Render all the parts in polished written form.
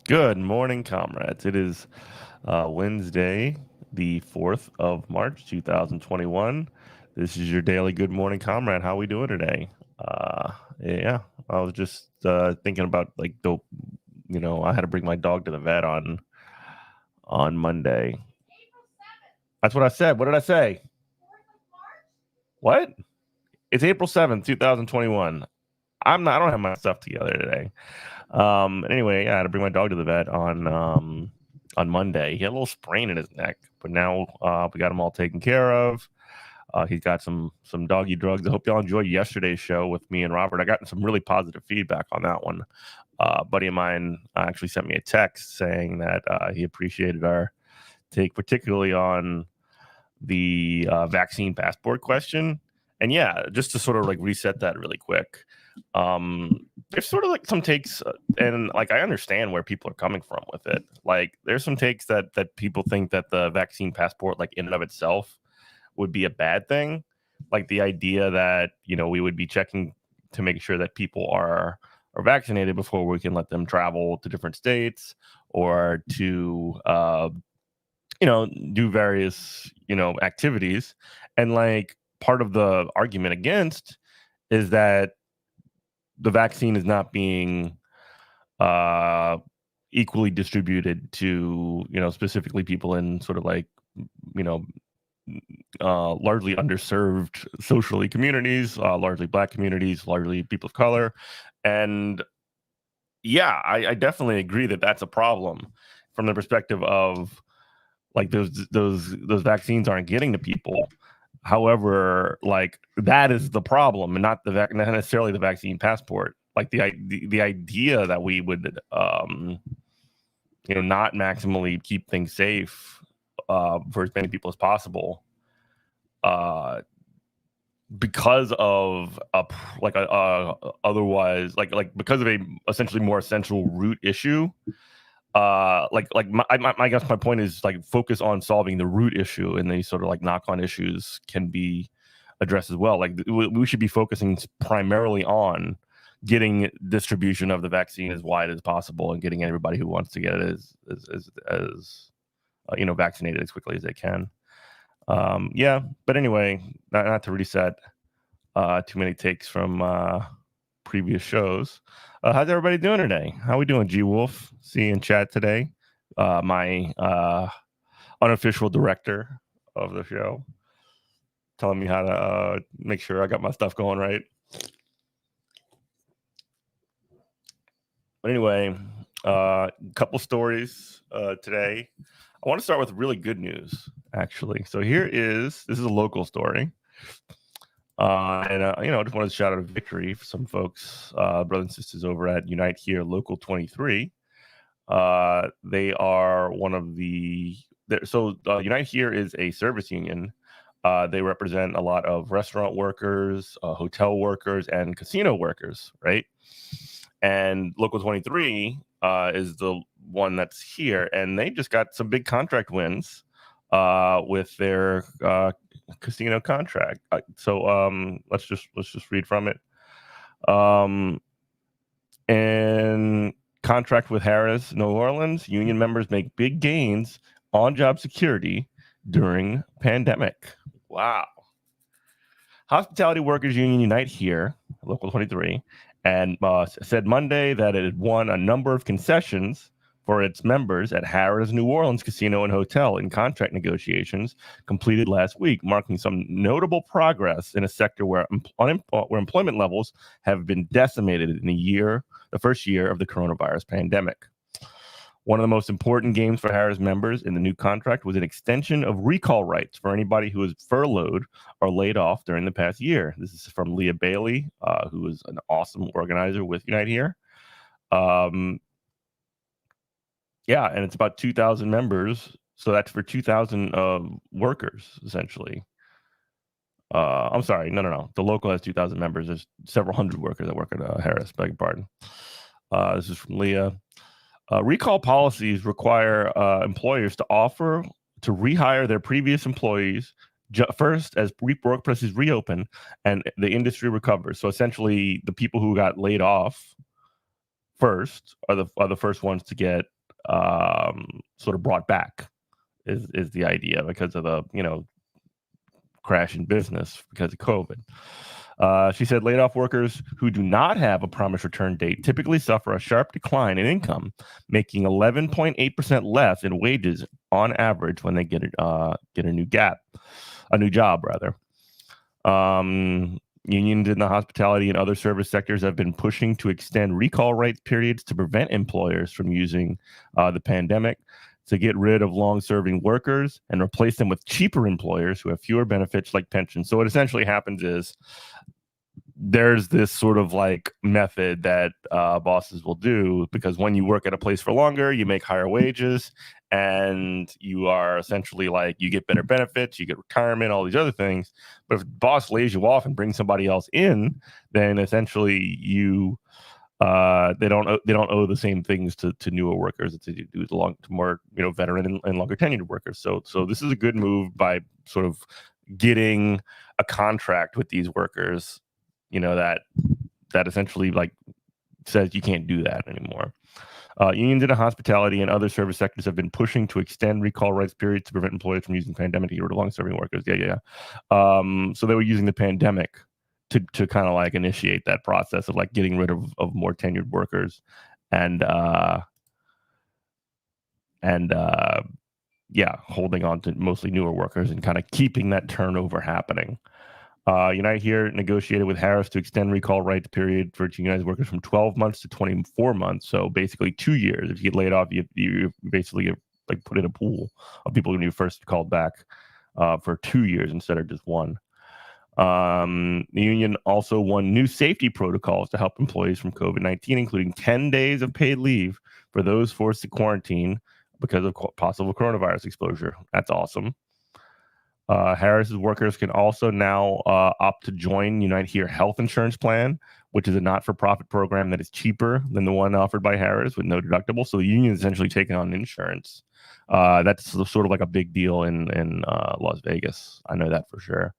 Good morning, comrades. It is Wednesday, the 4th of March, 2021. This is your daily Good Morning Comrade. How we doing today? Uh, yeah, I was just thinking about I had to bring my dog to the vet on Monday. That's what I said. What did I say? What? It's April 7th, 2021. I don't have my stuff together today. Anyway, I had to bring my dog to the vet on Monday. He had a little sprain in his neck, but now we got him all taken care of. He's got some doggy drugs. I hope y'all enjoyed yesterday's show with me and Robert. I got some really positive feedback on that one. A buddy of mine actually sent me a text saying that he appreciated our take, particularly on the vaccine passport question. And yeah, just to sort of like reset that really quick. There's sort of like some takes, and like I understand where people are coming from with it. Like there's some takes that people think that the vaccine passport, like in and of itself, would be a bad thing. Like the idea that we would be checking to make sure that people are vaccinated before we can let them travel to different states or to do various activities. And like part of the argument against is that the vaccine is not being equally distributed to specifically people in sort of like you know largely underserved socially communities, largely Black communities, largely people of color. And yeah, I definitely agree that that's a problem from the perspective of like those vaccines aren't getting to people. However, like that is the problem, and not necessarily the vaccine passport. Like the idea that we would not maximally keep things safe for as many people as possible, because of a otherwise like because of a essentially more essential root issue. I guess my point is like focus on solving the root issue, and these sort of like knock-on issues can be addressed as well. Like we should be focusing primarily on getting distribution of the vaccine as wide as possible and getting everybody who wants to get it as vaccinated as quickly as they can. Yeah, but anyway, not to reset too many takes from previous shows. How's everybody doing today? How we doing, G Wolf? See you in chat today. My unofficial director of the show, telling me how to make sure I got my stuff going right. But anyway, couple stories today. I want to start with really good news, actually. So this is a local story. I just wanted to shout out a victory for some folks, brothers and sisters over at Unite Here Local 23. They are one of Unite Here is a service union. They represent a lot of restaurant workers, hotel workers, and casino workers, right? And Local 23 is the one that's here, and they just got some big contract wins with their casino contract. Let's just read from it. And contract with Harrah's New Orleans, union members make big gains on job security during pandemic. Wow. Hospitality Workers Union Unite Here, Local 23, and said Monday that it had won a number of concessions for its members at Harrah's New Orleans Casino and Hotel in contract negotiations completed last week, marking some notable progress in a sector where employment levels have been decimated in the first year of the coronavirus pandemic. One of the most important gains for Harrah's members in the new contract was an extension of recall rights for anybody who was furloughed or laid off during the past year. This is from Leah Bailey, who is an awesome organizer with Unite Here. Yeah, and it's about 2,000 members, so that's for 2,000 workers, essentially. I'm sorry, no. The local has 2,000 members. There's several hundred workers that work at Harrah's, beg your pardon. This is from Leah. Recall policies require employers to offer to rehire their previous employees first as workplaces reopen and the industry recovers. So essentially, the people who got laid off first are the first ones to get sort of brought back is the idea because of the crash in business because of COVID. She said laid off workers who do not have a promised return date typically suffer a sharp decline in income, making 11.8% less in wages on average when they get a new job rather. Unions in the hospitality and other service sectors have been pushing to extend recall rights periods to prevent employers from using the pandemic to get rid of long-serving workers and replace them with cheaper employers who have fewer benefits like pensions. So what essentially happens is there's this sort of like method that bosses will do, because when you work at a place for longer, you make higher wages and you are essentially like, you get better benefits, you get retirement, all these other things. But if the boss lays you off and brings somebody else in, then essentially you they don't owe the same things to newer workers that they do to more veteran and longer tenured workers. So this is a good move by sort of getting a contract with these workers, that essentially like says you can't do that anymore. Unions in the hospitality and other service sectors have been pushing to extend recall rights periods to prevent employers from using pandemic to get rid of long-serving workers. So they were using the pandemic to kind of like initiate that process of like getting rid of more tenured workers and holding on to mostly newer workers and kind of keeping that turnover happening. United here negotiated with Harris to extend recall rights period for unionized workers from 12 months to 24 months. So basically 2 years. If you get laid off, you basically get like put in a pool of people when you first called back for 2 years instead of just one. The union also won new safety protocols to help employees from COVID-19, including 10 days of paid leave for those forced to quarantine because of possible coronavirus exposure. That's awesome. Harris's workers can also now opt to join United Here Health Insurance Plan, which is a not-for-profit program that is cheaper than the one offered by Harris with no deductible. So the union is essentially taking on insurance. That's sort of like a big deal in Las Vegas. I know that for sure.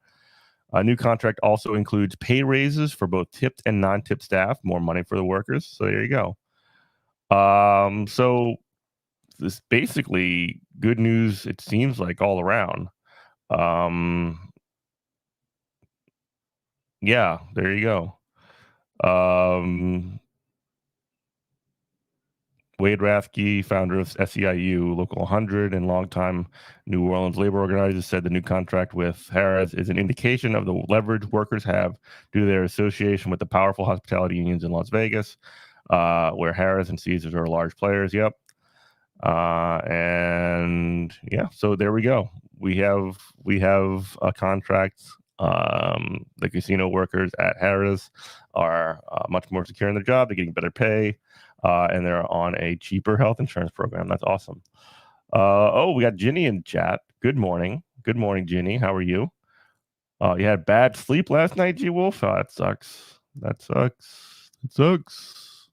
A new contract also includes pay raises for both tipped and non-tipped staff, more money for the workers. So there you go. So this basically good news, it seems like, all around. Yeah, there you go. Wade Rathke, founder of SEIU Local 100 and longtime New Orleans labor organizer, said the new contract with Harris is an indication of the leverage workers have due to their association with the powerful hospitality unions in Las Vegas, where Harris and Caesars are large players. Yep. And yeah, so there we go. We have a contract. The casino workers at Harris are much more secure in their job. They're getting better pay. And they're on a cheaper health insurance program. That's awesome. We got Ginny in chat. Good morning. Good morning, Ginny. How are you? You had bad sleep last night, G Wolf? Oh, that sucks. That sucks. It sucks.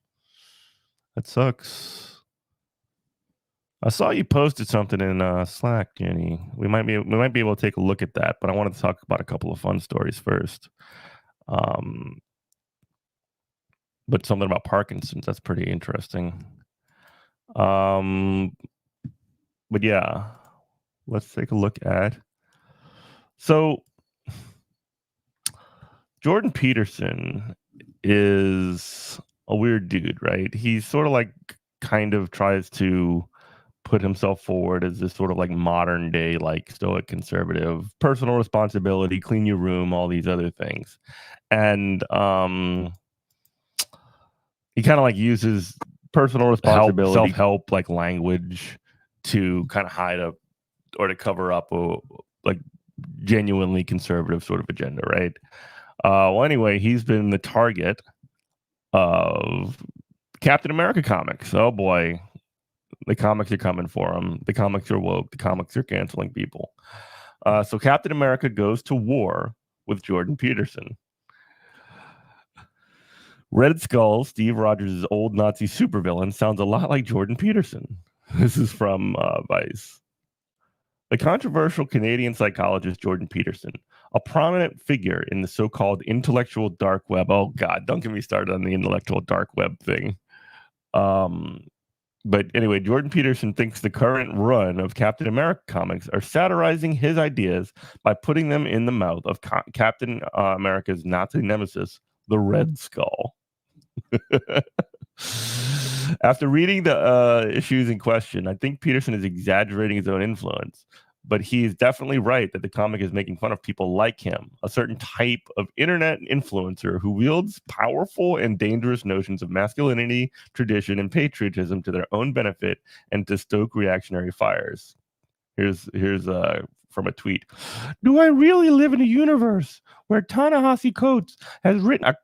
That sucks. I saw you posted something in Slack, Ginny. We might be able to take a look at that, but I wanted to talk about a couple of fun stories first. But something about Parkinson's, that's pretty interesting. But yeah, let's take a look at. So Jordan Peterson is a weird dude, right? He's sort of like kind of tries to put himself forward as this sort of like modern day, like stoic conservative, personal responsibility, clean your room, all these other things. And he kind of like uses personal responsibility, self-help, like language to kind of hide or to cover up a like genuinely conservative sort of agenda, right? Well, anyway, he's been the target of Captain America comics. Oh boy, the comics are coming for him. The comics are woke. The comics are canceling people. So Captain America goes to war with Jordan Peterson. Red Skull, Steve Rogers' old Nazi supervillain, sounds a lot like Jordan Peterson. This is from Vice. The controversial Canadian psychologist Jordan Peterson, a prominent figure in the so-called intellectual dark web. Oh, God, don't get me started on the intellectual dark web thing. But anyway, Jordan Peterson thinks the current run of Captain America comics are satirizing his ideas by putting them in the mouth of Captain America's Nazi nemesis, the Red Skull. After reading the issues in question, I think Peterson is exaggerating his own influence, but he is definitely right that the comic is making fun of people like him, a certain type of internet influencer who wields powerful and dangerous notions of masculinity, tradition, and patriotism to their own benefit and to stoke reactionary fires. Here's from a tweet. Do I really live in a universe where Ta-Nehisi Coates has written a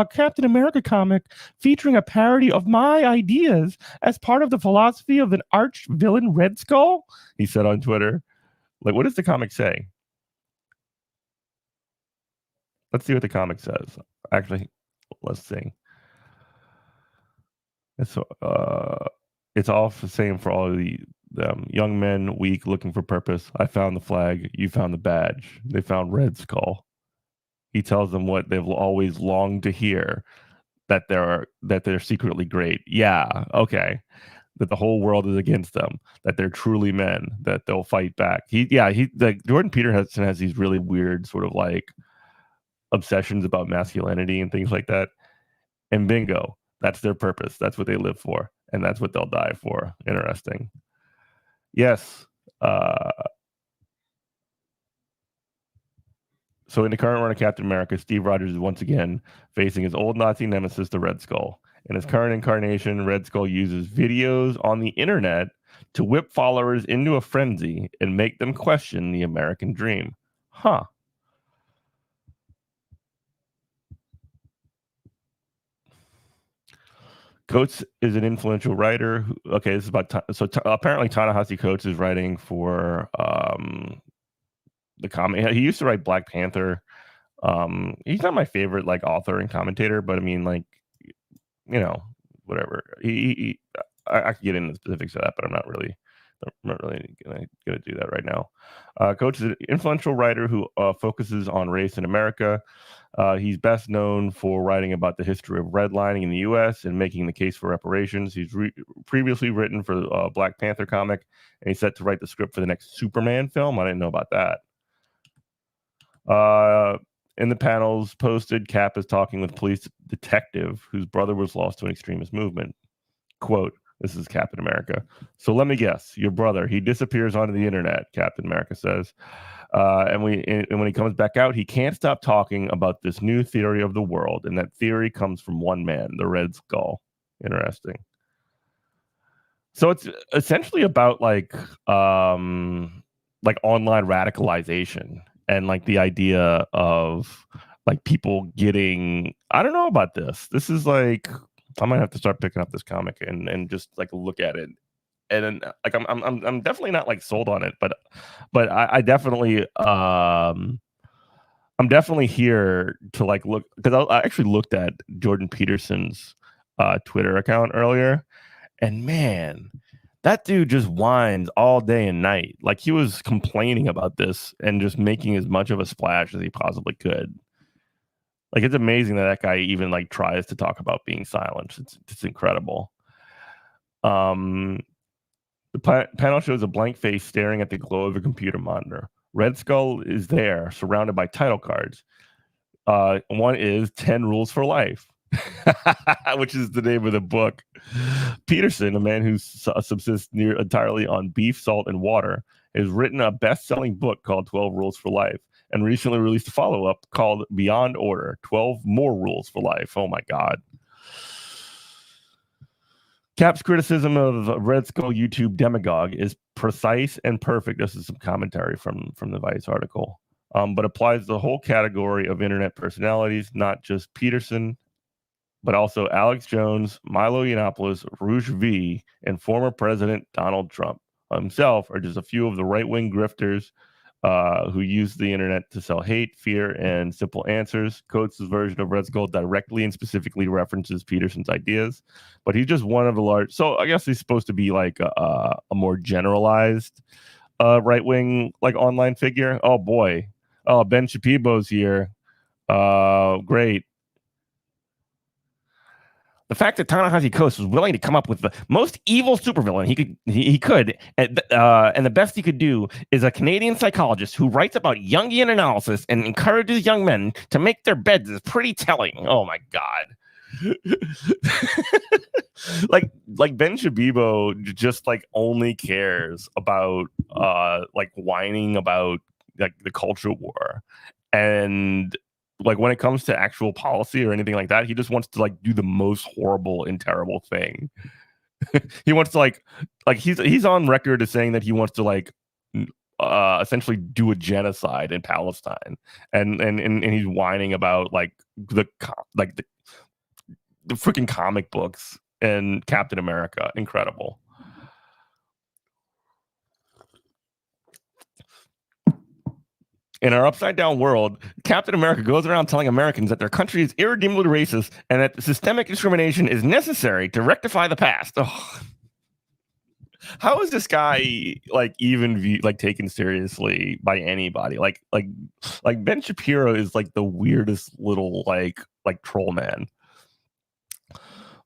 Captain America comic featuring a parody of my ideas as part of the philosophy of an arch villain Red Skull? He said on Twitter. Like, what does the comic say? Let's see what the comic says. Actually, let's see. It's all the same for all the young men, weak, looking for purpose. I found the flag. You found the badge. They found Red Skull. He tells them what they've always longed to hear, that they're secretly great. Yeah, okay. That the whole world is against them, that they're truly men, that they'll fight back. Like Jordan Peterson has these really weird sort of like obsessions about masculinity and things like that. And bingo, that's their purpose. That's what they live for, and that's what they'll die for. Interesting. Yes. So in the current run of Captain America, Steve Rogers is once again facing his old Nazi nemesis, the Red Skull. In his current incarnation, Red Skull uses videos on the internet to whip followers into a frenzy and make them question the American dream. Huh. Coates is an influential writer. Okay, this is about apparently Ta-Nehisi Coates is writing for the comic. He used to write Black Panther. He's not my favorite like author and commentator, but I mean, like, you know, whatever. I could get into the specifics of that, but I'm not really gonna do that right now. Coates is an influential writer who focuses on race in America. He's best known for writing about the history of redlining in the U.S. and making the case for reparations. He's previously written for Black Panther comic, and he's set to write the script for the next Superman film. I didn't know about that. In the panels posted, Cap is talking with police detective whose brother was lost to an extremist movement. Quote, this is Captain America. So let me guess, your brother, he disappears onto the internet, Captain America says. And when he comes back out, he can't stop talking about this new theory of the world. And that theory comes from one man, the Red Skull. Interesting. So it's essentially about like online radicalization and like the idea of like people getting, I don't know about this. This is like, I might have to start picking up this comic and just like look at it. And like I'm definitely not like sold on it, but I definitely I'm definitely here to like look, because I actually looked at Jordan Peterson's Twitter account earlier, and man, that dude just whines all day and night. Like he was complaining about this and just making as much of a splash as he possibly could. Like it's amazing that guy even like tries to talk about being silenced. It's incredible. The panel shows a blank face staring at the glow of a computer monitor. Red Skull is there, surrounded by title cards. One is 10 Rules for Life, which is the name of the book. Peterson, a man who subsists near entirely on beef, salt, and water, has written a best-selling book called 12 Rules for Life and recently released a follow-up called Beyond Order, 12 More Rules for Life. Oh, my God. Cap's criticism of Red Skull YouTube demagogue is precise and perfect. This is some commentary from the Vice article, but applies the whole category of internet personalities, not just Peterson, but also Alex Jones, Milo Yiannopoulos, Rouge V, and former President Donald Trump himself are just a few of the right-wing grifters who use the internet to sell hate, fear, and simple answers. Coates' version of Red Skull directly and specifically references Peterson's ideas, but he's just one of the large. So I guess he's supposed to be like a more generalized right-wing like online figure. Oh boy, oh Ben Shapibo's here. Great. The fact that Ta-Nehisi Coates was willing to come up with the most evil supervillain he could, and the best he could do is a Canadian psychologist who writes about Jungian analysis and encourages young men to make their beds is pretty telling. Oh my god. like Ben Shabibo just like only cares about like whining about like the culture war, and like when it comes to actual policy or anything like that, he just wants to like do the most horrible and terrible thing. He wants to like he's on record as saying that he wants to like essentially do a genocide in Palestine, and he's whining about like the freaking comic books and Captain America. Incredible. In our upside down world, Captain America goes around telling Americans that their country is irredeemably racist and that systemic discrimination is necessary to rectify the past. Oh. How is this guy like even like taken seriously by anybody? Like Ben Shapiro is like the weirdest little like troll man.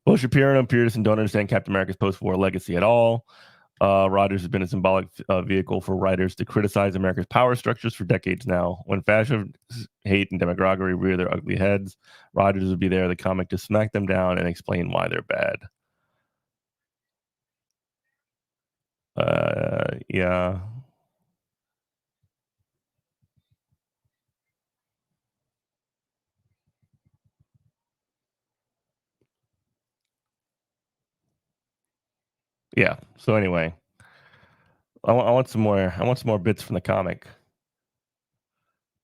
Both Shapiro and Peterson don't understand Captain America's post-war legacy at all. Rogers has been a symbolic vehicle for writers to criticize America's power structures for decades now. When fascism, hate, and demagoguery rear their ugly heads, Rogers would be there, the comic, to smack them down and explain why they're bad. Yeah. Yeah. So anyway, I want some more. I want some more bits from the comic.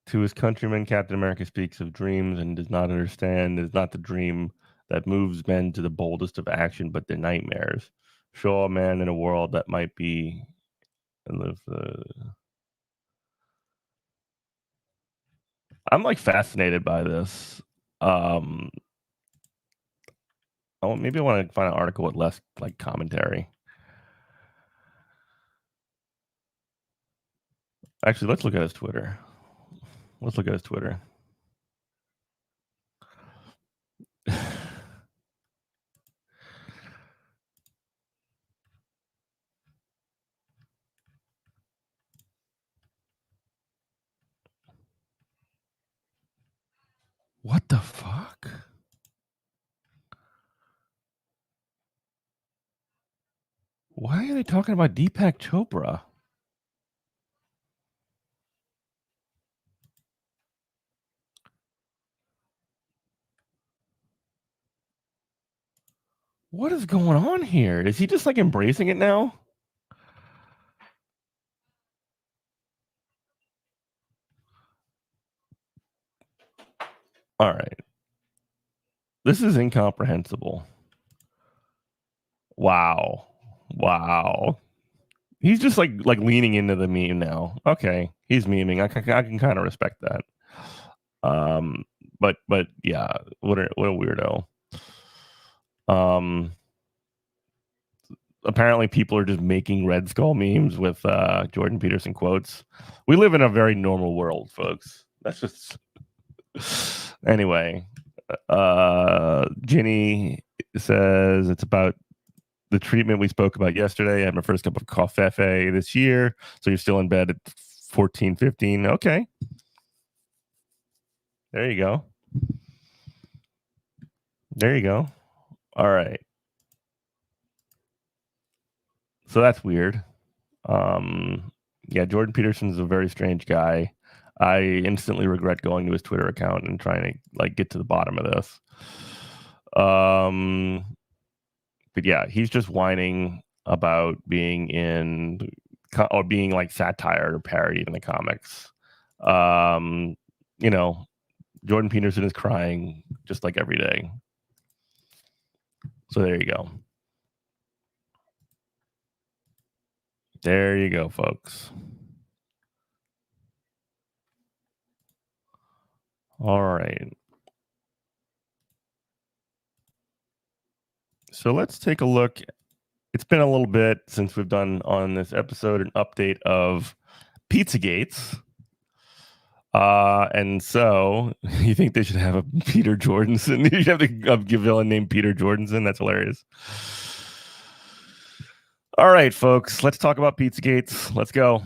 To his countrymen, Captain America speaks of dreams and does not understand. It is not the dream that moves men to the boldest of action, but their nightmares. Show a man in a world that might be and live. I'm like fascinated by this. Maybe I want to find an article with less like commentary. Actually, let's look at his Twitter. Let's look at his Twitter. What the fuck? Why are they talking about Deepak Chopra? What is going on here? Is he just like embracing it now? All right. This is incomprehensible. Wow. He's just like leaning into the meme now. Okay, he's memeing. I can kind of respect that. But yeah, what a weirdo. Apparently people are just making Red Skull memes with Jordan Peterson quotes. We live in a very normal world, folks. That's just anyway. Ginny says it's about the treatment we spoke about yesterday. I had my first cup of coffee this year, so you're still in bed at 14, 15. Okay. There you go. There you go. All right. So that's weird. Yeah, Jordan Peterson's a very strange guy. I instantly regret going to his Twitter account and trying to like get to the bottom of this. But yeah, he's just whining about being in or being like satire or parodied in the comics. You know, Jordan Peterson is crying just like every day. So there you go. There you go, folks. All right. So let's take a look. It's been a little bit since we've done on this episode an update of Pizzagates. And so you think they should have a Peter Jordanson? You should have a villain named Peter Jordanson. That's hilarious. All right, folks, let's talk about Pizzagates. Let's go.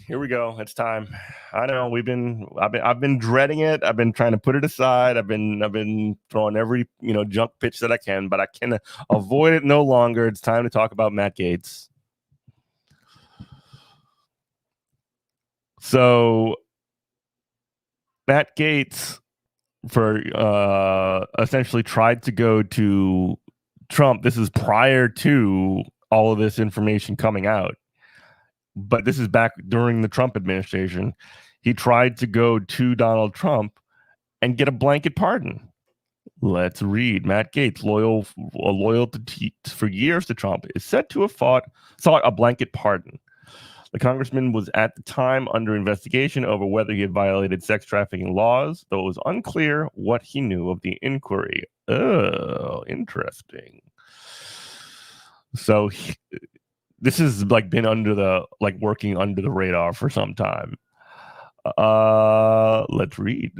Here we go. It's time. I know I've been dreading it. I've been trying to put it aside. I've been throwing every junk pitch that I can, but I can avoid it no longer. It's time to talk about Matt Gaetz. So Matt Gaetz essentially tried to go to Trump. This is prior to all of this information coming out, but this is back during the Trump administration. He tried to go to Donald Trump and get a blanket pardon. Let's read. Matt Gaetz, loyal for years to Trump, is said to have sought a blanket pardon. The congressman was at the time under investigation over whether he had violated sex trafficking laws, though it was unclear what he knew of the inquiry. Oh, interesting. So this has been working under the radar for some time. Let's read.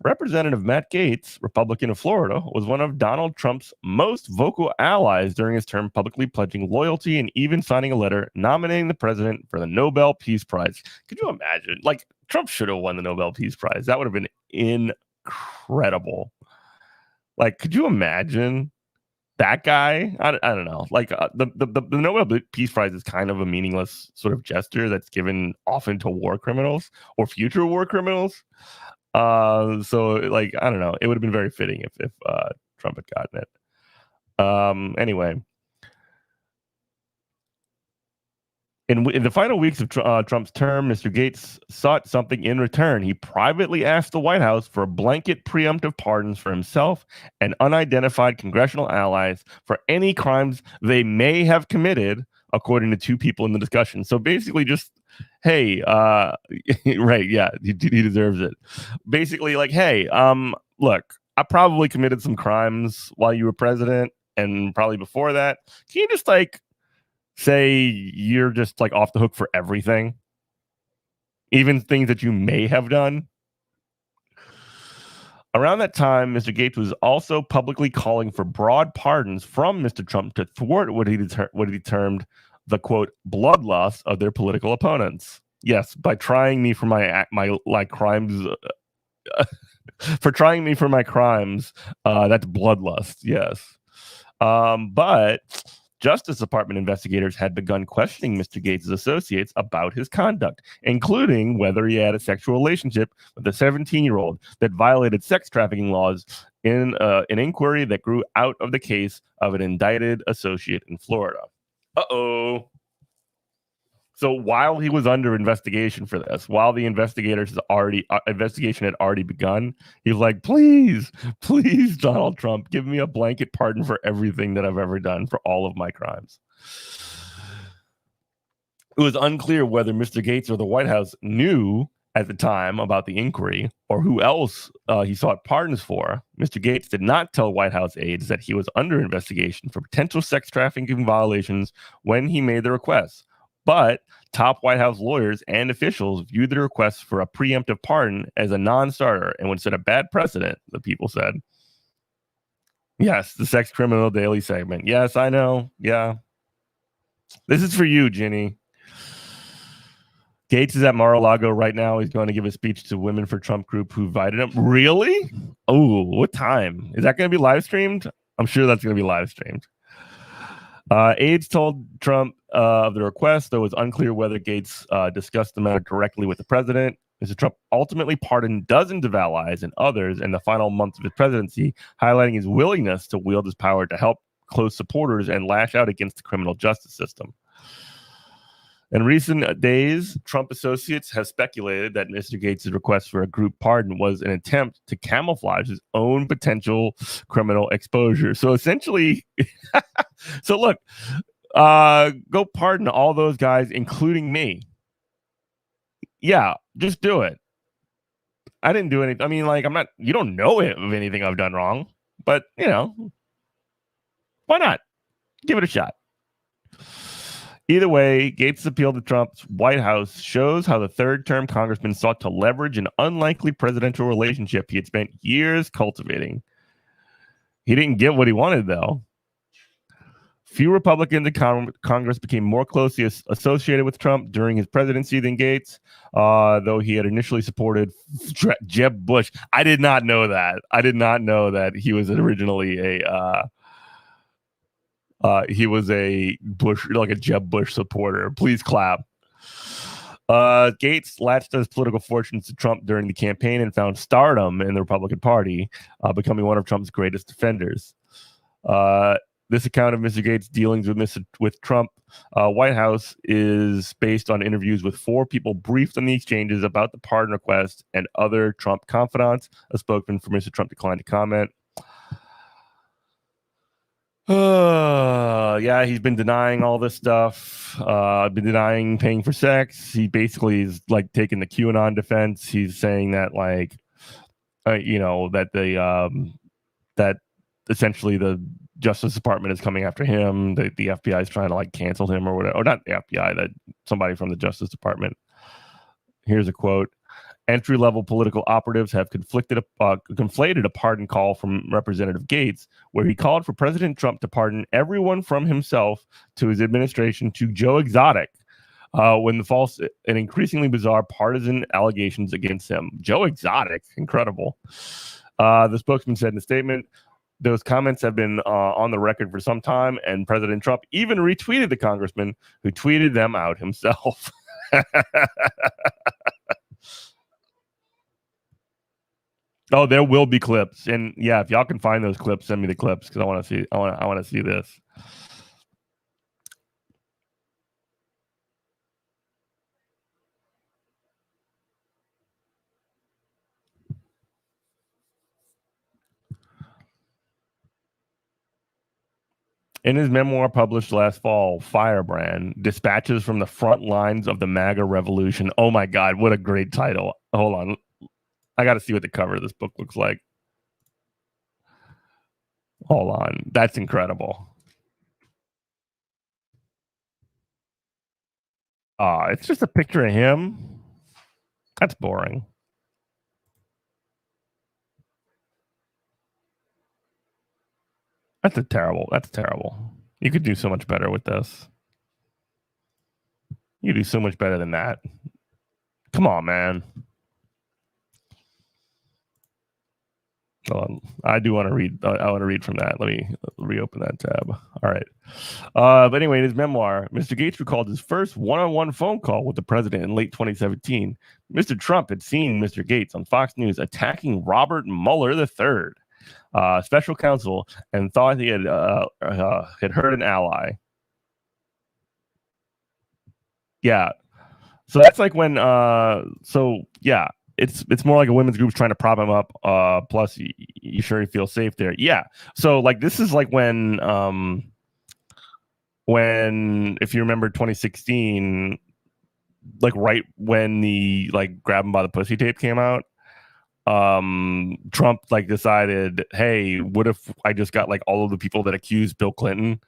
Representative Matt Gaetz, Republican of Florida, was one of Donald Trump's most vocal allies during his term, publicly pledging loyalty and even signing a letter nominating the president for the Nobel Peace Prize. Could you imagine? Trump should have won the Nobel Peace Prize. That would have been incredible. Could you imagine that guy? I don't know. The Nobel Peace Prize is kind of a meaningless sort of gesture that's given often to war criminals or future war criminals. So I don't know. It would have been very fitting if Trump had gotten it. Anyway, in the final weeks of Trump's term, Mr. Gaetz sought something in return. He privately asked the White House for blanket preemptive pardons for himself and unidentified congressional allies for any crimes they may have committed, according to two people in the discussion. So basically just, hey, right, yeah, he deserves it. Basically, hey, look, I probably committed some crimes while you were president and probably before that. Can you just say you're just off the hook for everything? Even things that you may have done? Around that time, Mr. Gaetz was also publicly calling for broad pardons from Mr. Trump to thwart what he termed the, quote, bloodlust of their political opponents. Yes, by trying me for my crimes, for trying me for my crimes, that's bloodlust, yes. But Justice Department investigators had begun questioning Mr. Gaetz' associates about his conduct, including whether he had a sexual relationship with a 17-year-old that violated sex trafficking laws in an inquiry that grew out of the case of an indicted associate in Florida. Uh-oh. So while he was under investigation for this, while the investigation had already begun, he was like, please, Donald Trump, give me a blanket pardon for everything that I've ever done, for all of my crimes. It was unclear whether Mr. Gaetz or the White House knew at the time about the inquiry or who else he sought pardons for. Mr. Gaetz did not tell White House aides that he was under investigation for potential sex trafficking violations when he made the request. But top White House lawyers and officials viewed the request for a preemptive pardon as a non-starter and would set a bad precedent, the people said. Yes, the Sex Criminal Daily segment. Yes, I know. Yeah. This is for you, Ginny. Gaetz is at Mar-a-Lago right now. He's going to give a speech to Women for Trump group who invited him. Really? Oh, what time? Is that going to be live streamed? I'm sure that's going to be live streamed. Aides told Trump of the request, though it was unclear whether Gaetz discussed the matter directly with the president. Mr. Trump ultimately pardoned dozens of allies and others in the final months of his presidency, highlighting his willingness to wield his power to help close supporters and lash out against the criminal justice system. In recent days, Trump associates have speculated that Mr. Gaetz' request for a group pardon was an attempt to camouflage his own potential criminal exposure. So essentially, so look, go pardon all those guys, including me. Yeah, just do it. I didn't do anything. I mean, you don't know of anything I've done wrong, but why not? Give it a shot. Either way, Gates' appeal to Trump's White House shows how the third-term congressman sought to leverage an unlikely presidential relationship he had spent years cultivating. He didn't get what he wanted, though. Few Republicans in Congress became more closely associated with Trump during his presidency than Gates, though he had initially supported Jeb Bush. I did not know that. I did not know that he was originally a Bush, like a Jeb Bush supporter. Please clap. Gates latched his political fortunes to Trump during the campaign and found stardom in the Republican Party, becoming one of Trump's greatest defenders. This account of Mr. Gates' dealings with Trump White House is based on interviews with 4 people briefed on the exchanges about the pardon request and other Trump confidants. A spokesman for Mr. Trump declined to comment. Yeah, he's been denying all this stuff. Been denying paying for sex. He basically is like taking the QAnon defense. He's saying that like, that that essentially the Justice Department is coming after him. The FBI is trying to like cancel him or whatever. Or not the FBI, that somebody from the Justice Department. Here's a quote. Entry-level political operatives have conflated a pardon call from Representative Gates, where he called for President Trump to pardon everyone from himself to his administration to Joe Exotic, when the false and increasingly bizarre partisan allegations against him. Joe Exotic, incredible. The spokesman said in a statement, those comments have been on the record for some time, and President Trump even retweeted the congressman who tweeted them out himself. Oh, there will be clips, and yeah, if y'all can find those clips, send me the clips because I want to see. I want to see this. In his memoir published last fall, Firebrand, Dispatches from the Front Lines of the MAGA Revolution. Oh my God, what a great title. Hold on. I got to see what the cover of this book looks like. Hold on. That's incredible. It's just a picture of him. That's boring. That's terrible. You could do so much better with this. You do so much better than that. Come on, man. I do want to read. I want to read from that. Let me reopen that tab. All right. But anyway, in his memoir, Mr. Gates recalled his first one-on-one phone call with the president in late 2017. Mr. Trump had seen Mr. Gates on Fox News attacking Robert Mueller III, special counsel, and thought he had hurt an ally. Yeah. So that's like when. Yeah. It's more like a women's group's trying to prop him up. Plus, you sure he feels safe there? Yeah. So like this is like when if you remember 2016, like right when the like grab him by the pussy tape came out, Trump like decided, hey, what if I just got like all of the people that accused Bill Clinton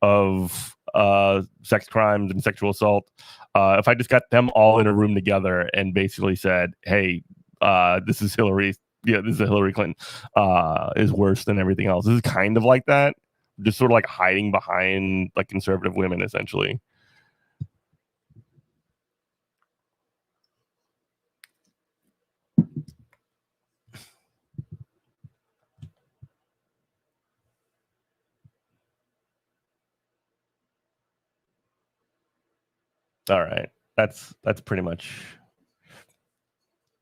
of sex crimes and sexual assault, if I just got them all in a room together and basically said, hey, this is Hillary, this is Hillary Clinton, is worse than everything else. This is kind of like that, just sort of like hiding behind like conservative women, essentially. All right, that's pretty much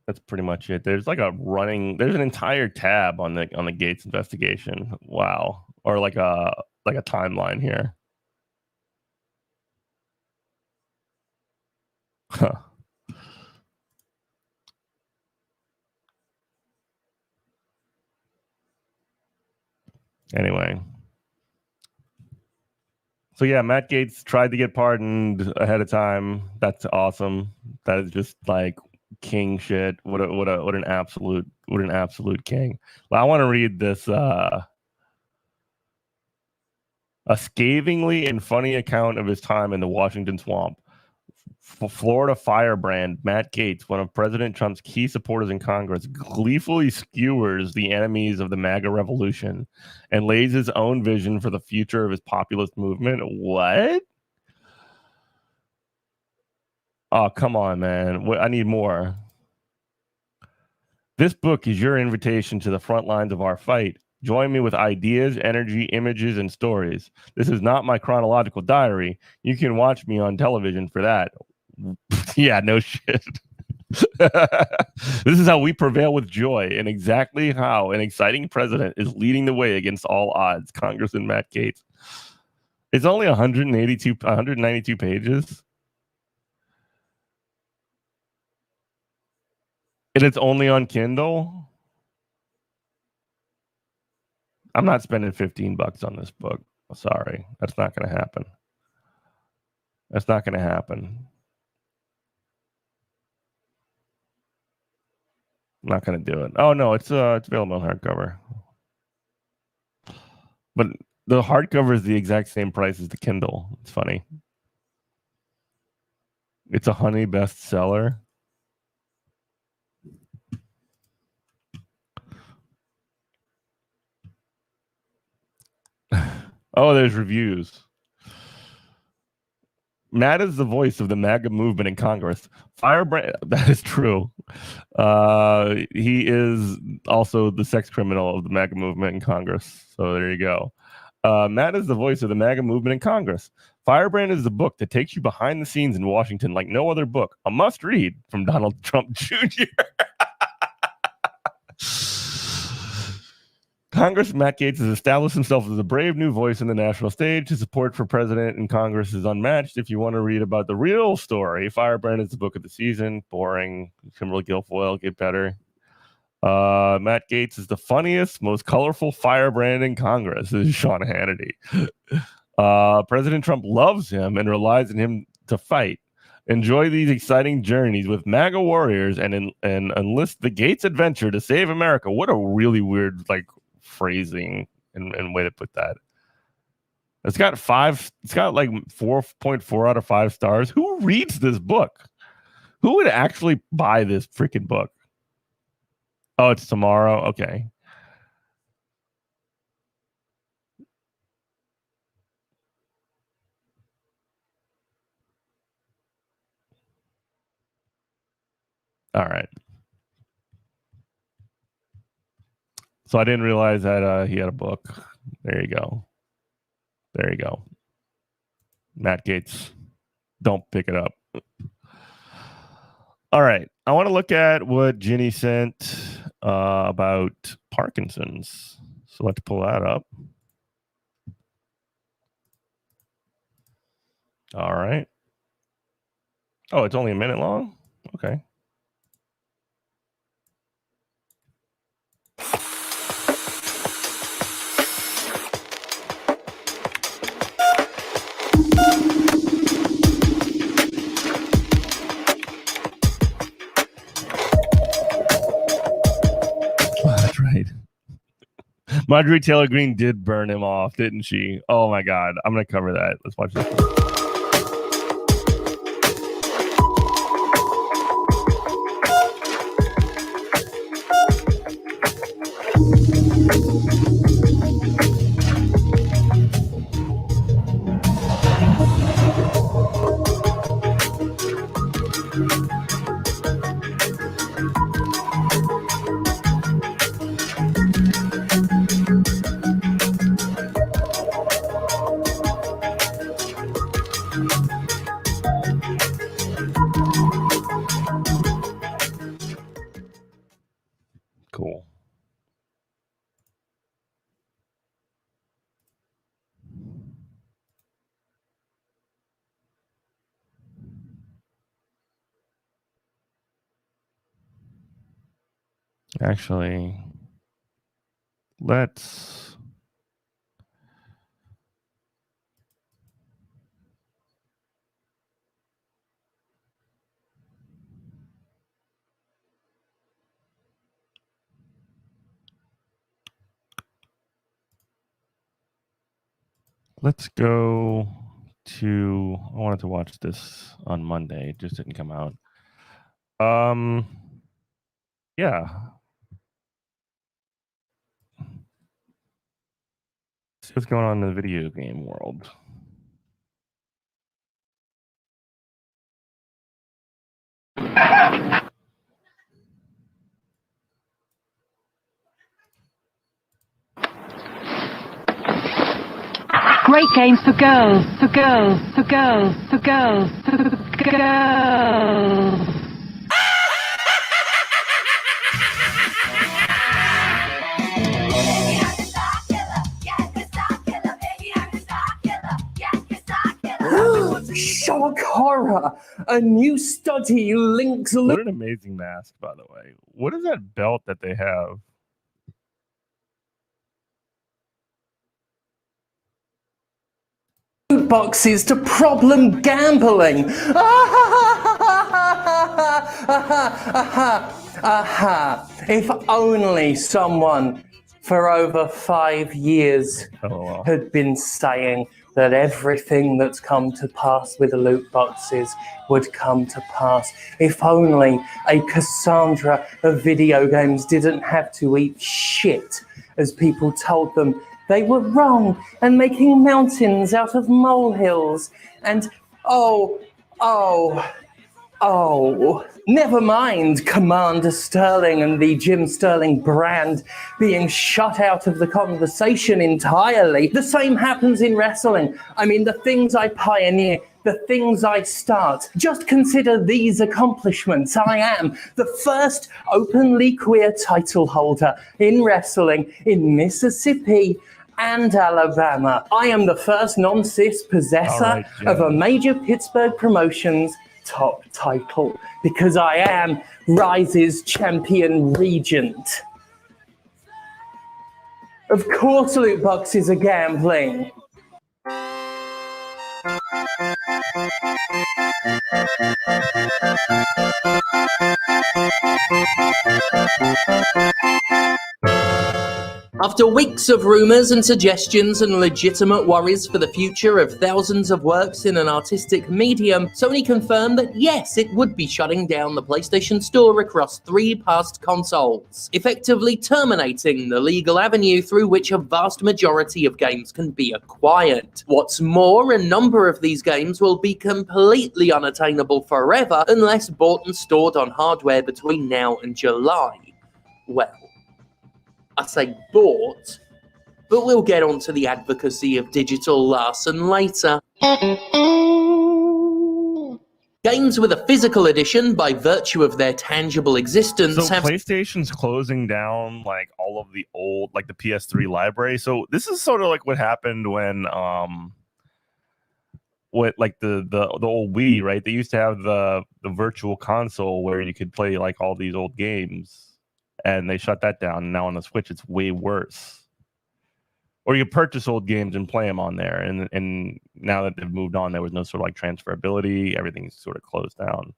it. There's like there's an entire tab on the Gates investigation. Wow. Or like a timeline here. Huh. Anyway. So yeah, Matt Gaetz tried to get pardoned ahead of time. That's awesome. That is just like king shit. What an absolute king. Well, I want to read this A scathingly and funny account of his time in the Washington swamp. Florida firebrand Matt Gaetz, one of President Trump's key supporters in Congress, gleefully skewers the enemies of the MAGA revolution and lays his own vision for the future of his populist movement. What? Oh, come on, man. I need more. This book is your invitation to the front lines of our fight. Join me with ideas, energy, images, and stories. This is not my chronological diary. You can watch me on television for that. Yeah, no shit. This is how we prevail with joy, and exactly how an exciting president is leading the way against all odds. Congressman Matt Gaetz. It's only 192 pages. And it's only on Kindle. I'm not spending $15 on this book. Sorry, that's not going to happen. That's not going to happen. I'm not going to do it. Oh no, it's available on hardcover. But the hardcover is the exact same price as the Kindle. It's funny. It's a Honey bestseller. Oh, there's reviews. Matt is the voice of the MAGA movement in Congress. Firebrand, that is true. He is also the sex criminal of the MAGA movement in Congress. So there you go. Matt is the voice of the MAGA movement in Congress. Firebrand is the book that takes you behind the scenes in Washington like no other book. A must read from Donald Trump Jr. Congress Matt Gaetz has established himself as a brave new voice in the national stage. His support for president and Congress is unmatched. If you want to read about the real story, Firebrand is the book of the season. Boring. Kimberly Guilfoyle, get better. Matt Gaetz is the funniest, most colorful firebrand in Congress. This is Sean Hannity. President Trump loves him and relies on him to fight. Enjoy these exciting journeys with MAGA warriors and enlist the Gaetz adventure to save America. What a really weird phrasing and way to put that. It's got like 4.4 out of 5 stars. Who reads this book? Who would actually buy this freaking book? Oh, it's tomorrow. Okay. All right. So I didn't realize that he had a book. There you go. There you go. Matt Gaetz. Don't pick it up. All right. I want to look at what Ginny sent about Parkinson's. So let's pull that up. All right. Oh, it's only a minute long? Okay. That's right. Marjorie Taylor Greene did burn him off, didn't she? Oh my God. I'm going to cover that. Let's watch this. Cool. Actually, let's let's go to. I wanted to watch this on Monday. It just didn't come out. Yeah. See what's going on in the video game world. Great games for girls, for girls, for girls, for girls, for girls. Shock horror! A new study links. What an amazing mask, by the way. What is that belt that they have? Boxes to problem gambling. If only someone for over 5 years had been saying that everything that's come to pass with the loot boxes would come to pass. If only a Cassandra of video games didn't have to eat shit as people told them they were wrong and making mountains out of molehills. And never mind Commander Sterling and the Jim Sterling brand being shut out of the conversation entirely. The same happens in wrestling. I mean, the things I pioneer, the things I start. Just consider these accomplishments. I am the first openly queer title holder in wrestling in Mississippi and Alabama. I am the first non-cis possessor of a major Pittsburgh Promotions top title because I am Rise's champion regent. Of course loot boxes are gambling. After weeks of rumours and suggestions and legitimate worries for the future of thousands of works in an artistic medium, Sony confirmed that yes, it would be shutting down the PlayStation Store across 3 past consoles, effectively terminating the legal avenue through which a vast majority of games can be acquired. What's more, a number of these games will be completely unattainable forever unless bought and stored on hardware between now and July. Well, I say bought, but we'll get onto the advocacy of digital larceny later. Games with a physical edition, by virtue of their tangible existence, have... PlayStation's closing down, like, all of the old, like, the PS3 library. So this is sort of like what happened when, like, the old Wii, right? They used to have the virtual console where you could play, like, all these old games. And they shut that down. And now on the Switch, it's way worse. Or you purchase old games and play them on there. And now that they've moved on, there was no sort of like transferability. Everything's sort of closed down.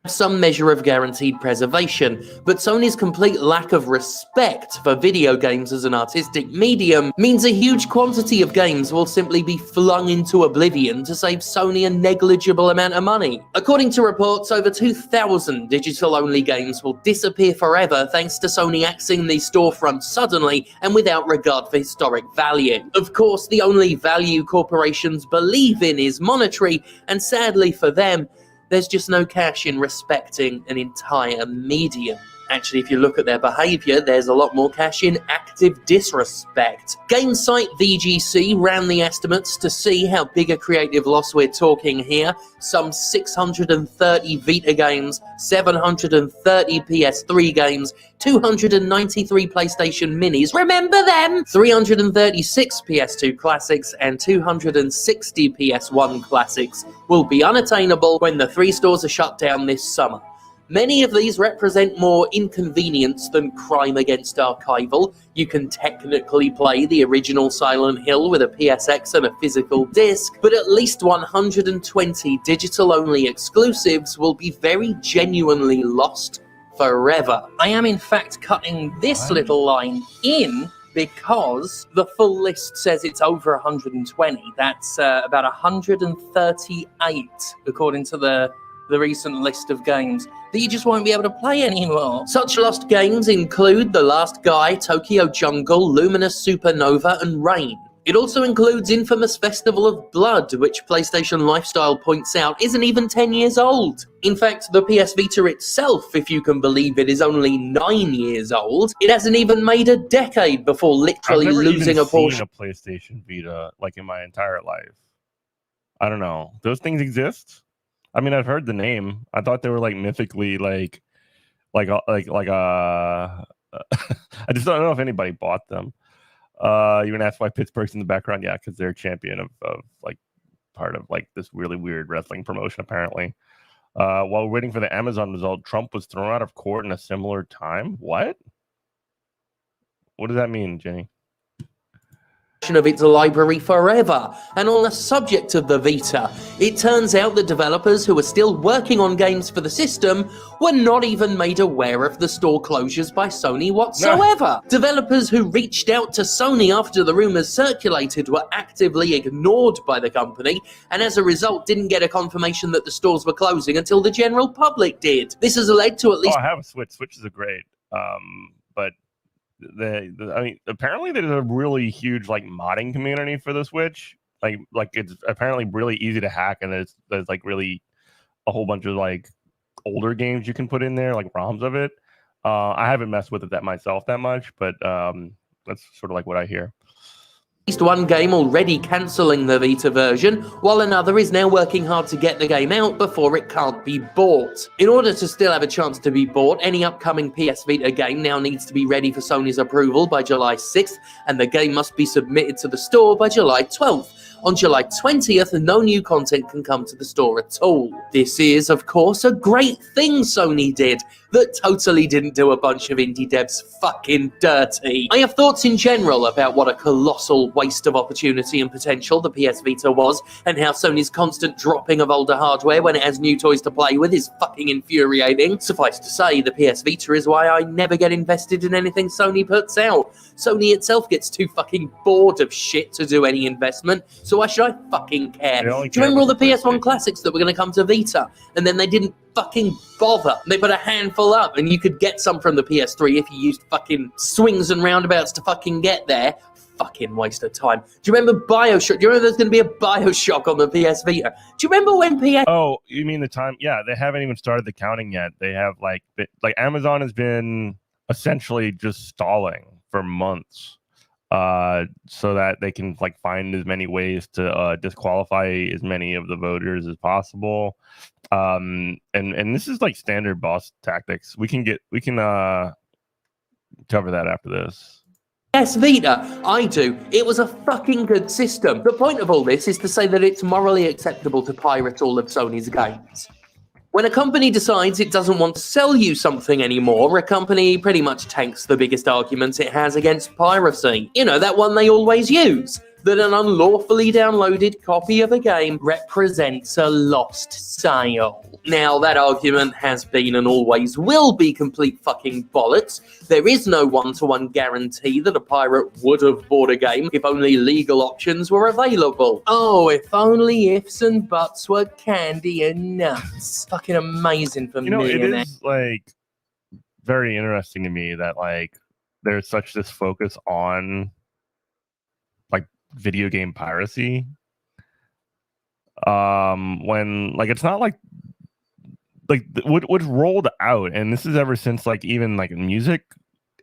Some measure of guaranteed preservation, but Sony's complete lack of respect for video games as an artistic medium means a huge quantity of games will simply be flung into oblivion to save Sony a negligible amount of money. According to reports, over 2,000 digital-only games will disappear forever thanks to Sony axing the storefront suddenly and without regard for historic value. Of course, the only value corporations believe in is monetary, and sadly for them, there's just no cash in respecting an entire medium. Actually, if you look at their behaviour, there's a lot more cash in active disrespect. Game site VGC ran the estimates to see how big a creative loss we're talking here. Some 630 Vita games, 730 PS3 games, 293 PlayStation Minis, remember them? 336 PS2 classics and 260 PS1 classics will be unattainable when the 3 stores are shut down this summer. Many of these represent more inconvenience than crime against archival. You can technically play the original Silent Hill with a PSX and a physical disc, but at least 120 digital-only exclusives will be very genuinely lost forever. I am in fact cutting this little line in because the full list says it's over 120. That's about 138, according to the recent list of games that you just won't be able to play anymore. Such lost games include The Last Guy, Tokyo Jungle, Luminous Supernova, and Rain. It also includes Infamous Festival of Blood, which PlayStation Lifestyle points out isn't even 10 years old. In fact, the PS Vita itself, if you can believe it, is only 9 years old. It hasn't even made a decade before literally losing a portion. I've never even seen a PlayStation Vita like in my entire life. I don't know. Those things exist? I mean, I've heard the name. I thought they were like mythically like I just don't know if anybody bought them. You're gonna ask why Pittsburgh's in the background? Yeah, because they're a champion of like part of like this really weird wrestling promotion, apparently. While waiting for the Amazon result, Trump was thrown out of court in a similar time. What? What does that mean, Jenny? Of its library forever. And on the subject of the Vita, it turns out that developers who are still working on games for the system were not even made aware of the store closures by Sony whatsoever. Developers who reached out to Sony after the rumors circulated were actively ignored by the company, and as a result didn't get a confirmation that the stores were closing until the general public did. This has led to at least... I have a Switch. Switches are great. But I mean, apparently there's a really huge like modding community for the Switch. Like it's apparently really easy to hack, and there's like really a whole bunch of like older games you can put in there, like ROMs of it. I haven't messed with it that much, but that's sort of like what I hear. Least one game already cancelling the Vita version, while another is now working hard to get the game out before it can't be bought. In order to still have a chance to be bought, any upcoming PS Vita game now needs to be ready for Sony's approval by July 6th, and the game must be submitted to the store by July 12th. On July 20th, no new content can come to the store at all. This is, of course, a great thing Sony did that totally didn't do a bunch of indie devs fucking dirty. I have thoughts in general about what a colossal waste of opportunity and potential the PS Vita was, and how Sony's constant dropping of older hardware when it has new toys to play with is fucking infuriating. Suffice to say, the PS Vita is why I never get invested in anything Sony puts out. Sony itself gets too fucking bored of shit to do any investment, so why should I fucking care? Do you remember all the PS1 classics that were going to come to Vita, and then they didn't fucking bother? They put a handful up, and you could get some from the PS3 if you used fucking swings and roundabouts to fucking get there. Fucking waste of time. Do you remember Bioshock? Do you remember there's going to be a Bioshock on the PS Vita? Do you remember when PS... Oh, you mean the time? Yeah, they haven't even started the counting yet. They have like Amazon has been essentially just stalling for months, so that they can like find as many ways to disqualify as many of the voters as possible. And this is like standard boss tactics. We can cover that after this. Yes, Vita, I do. It was a fucking good system. The point of all this is to say that it's morally acceptable to pirate all of Sony's games. When a company decides it doesn't want to sell you something anymore, a company pretty much tanks the biggest argument it has against piracy. You know, that one they always use, that an unlawfully downloaded copy of a game represents a lost sale. Now, that argument has been and always will be complete fucking bollocks. There is no one-to-one guarantee that a pirate would have bought a game if only legal options were available. Oh, if only ifs and buts were candy and nuts. Fucking amazing for me. It is like very interesting to me that like there's such this focus on like video game piracy. When like it's not like what's rolled out, and this is ever since like even like music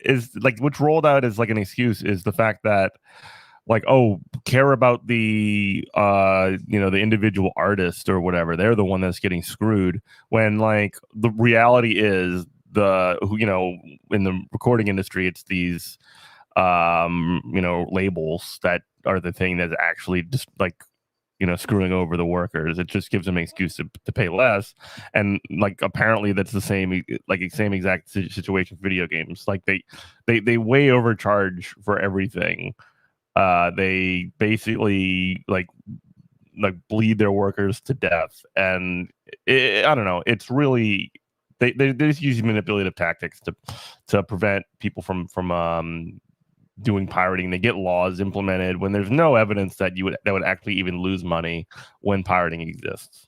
is like what's rolled out as like an excuse is the fact that like, oh, care about the the individual artist or whatever, they're the one that's getting screwed, when like the reality is in the recording industry it's these labels that are the thing that's actually just like screwing over the workers. It just gives them an excuse to pay less, and like apparently that's the same exact situation for video games. Like they way overcharge for everything. They basically like bleed their workers to death, and I don't know. It's really they just use manipulative tactics to prevent people from doing pirating. They get laws implemented when there's no evidence that would actually even lose money when pirating exists.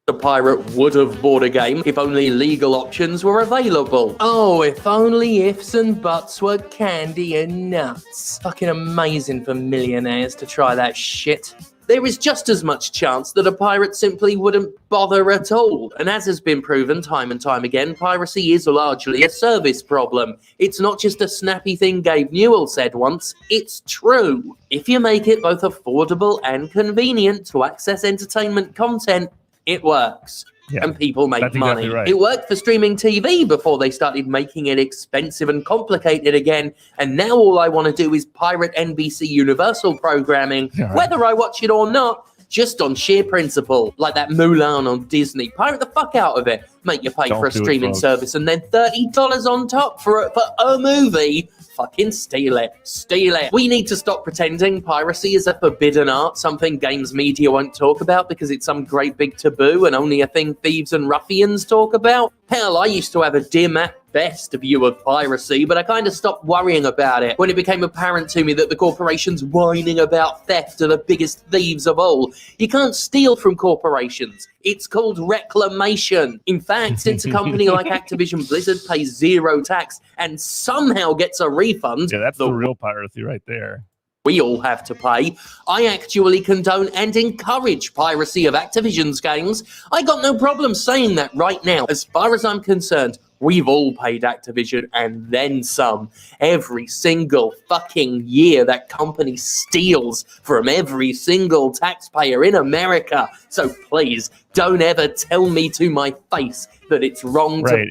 The pirate would have bought a game if only legal options were available. Oh, if only ifs and buts were candy and nuts. Fucking amazing for millionaires to try that shit. There is just as much chance that a pirate simply wouldn't bother at all. And as has been proven time and time again, piracy is largely a service problem. It's not just a snappy thing Gabe Newell said once, it's true. If you make it both affordable and convenient to access entertainment content, it works. Yeah, and people make that's money. exactly right. It worked for streaming TV before they started making it expensive and complicated again. And now all I want to do is pirate NBC Universal programming, Yeah, right. whether I watch it or not, just on sheer principle. Like that Mulan on Disney. Pirate the fuck out of it. Make you pay Don't for a do it, streaming folks. service and then $30 on top for a movie. Fucking steal it. Steal it. We need to stop pretending piracy is a forbidden art, something games media won't talk about because it's some great big taboo and only a thing thieves and ruffians talk about. Hell, I used to have a dim at best view of piracy, but I kind of stopped worrying about it when it became apparent to me that the corporations whining about theft are the biggest thieves of all. You can't steal from corporations. It's called reclamation. In fact, since a company like Activision Blizzard pays zero tax and somehow gets a refund, Yeah, that's the real piracy right there. we all have to pay, I actually condone and encourage piracy of Activision's games. I got no problem saying that right now. As far as I'm concerned, we've all paid Activision and then some. Every single fucking year that company steals from every single taxpayer in America. So please, don't ever tell me to my face that it's wrong to... Right,